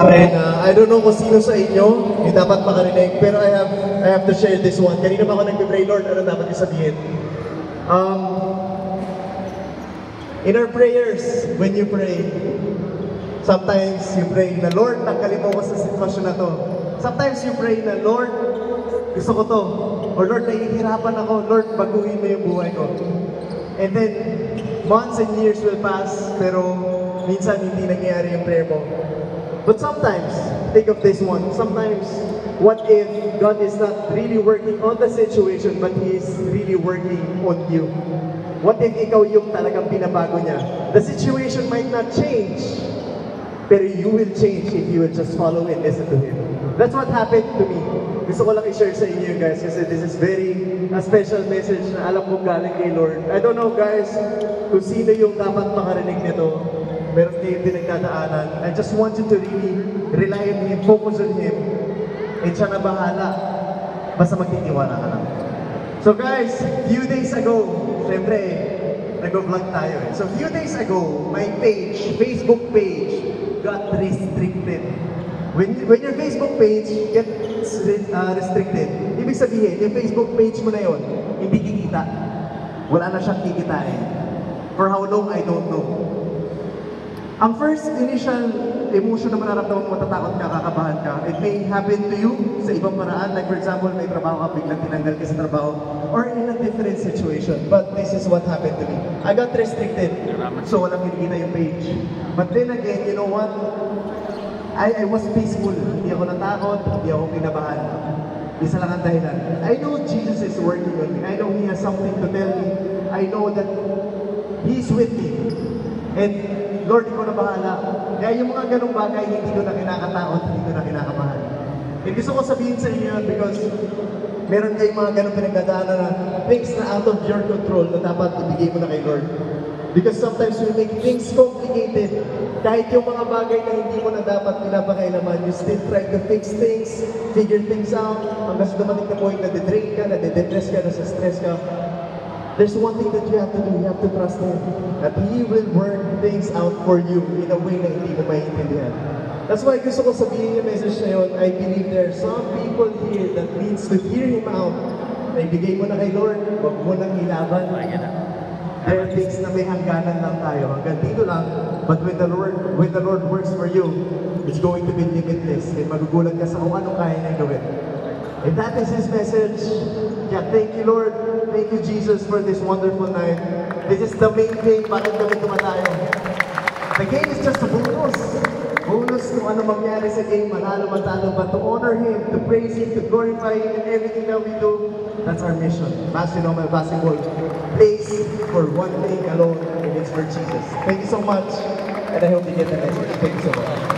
I don't know kung sino sa inyo yung dapat makarinig, pero I have to share this one. Kanina pa ako nagpipray, Lord, ano dapat yung sabihin? In our prayers, when you pray, sometimes you pray na, Lord, tanggalin mo ko sa sitwasyon na to. Sometimes you pray na, Lord, gusto ko to. Or Lord, nahihirapan ako. Lord, baguhin mo yung buhay ko. And then, months and years will pass, pero minsan hindi nangyayari yung prayer mo. But sometimes, think of this one, sometimes, what if God is not really working on the situation, but He is really working on you? What if ikaw yung talagang pinabago niya? The situation might not change, pero you will change if you will just follow and listen to Him. That's what happened to me. Gusto ko lang i-share sa inyo guys, kasi this is very a special message na alam kong galing kay Lord. I don't know guys, kung sino yung dapat makarinig nito, meron kayo pinagdadaanan. I just want you to really rely on Him, focus on Him, and siya na bahala. Basta magtitiwala ka lang. So guys, few days ago, syempre, nag-vlog tayo eh. So few days ago, my page, Facebook page, got restricted. When your Facebook page gets restricted, ibig sabihin, yung Facebook page mo na yon, hindi kikita. Wala na siyang kikitain. For how long, I don't know. Ang first initial emotion na mararamdaman mo, matatakot ka, kakabahan ka. It may happen to you sa ibang paraan. Like for example, may trabaho ka, biglang tinanggal ka sa trabaho. Or in a different situation. But this is what happened to me. I got restricted. So walang kinikita yung page. But then again, you know what? I was peaceful. Hindi ako natakot, hindi ako kinabahan. Isa lang ang dahilan. I know Jesus is working on me. I know He has something to tell me. I know that He's with me. And Lord, ikaw na bahala. Kaya yung mga ganong bagay, hindi ko na kinakatakot, hindi ko na kinakabahan. And gusto ko sabihin sa inyo yun because meron kayong mga ganong pinagdadaanan na things na out of your control na dapat ibigay mo na kay Lord. Because sometimes we make things complicated. Kahit yung mga bagay na hindi mo na dapat pinapakailaman, you still try to fix things, figure things out, hanggang sa dumating na point na de-drain ka, na de-depress ka, na stress ka. There's one thing that you have to do, you have to trust Him. That He will work things out for you in a way na hindi mo maintindihan. That's why gusto ko sabihin yung message na yun. I believe there are some people here that needs to hear Him out. Na ibigay mo na kay Lord, huwag mo nang ilaban. There are things na may hangganan lang tayo. Hanggang dito lang. But when the Lord works for you, it's going to be limitless. And magugulat ka sa kung anong kaya niyang gawin. If that is His message, yeah, thank you Lord. Thank you Jesus for this wonderful night. This is the main thing, bakit kami tumatayo. The game is just a bonus. Bonus kung ano mangyari sa game, manalo, matalo, but to honor Him, to praise Him, to glorify Him in everything that we do, that's our mission. Basketball plays for one thing alone, and it's for Jesus. Thank you so much, and I hope you get the message. Thank you so much.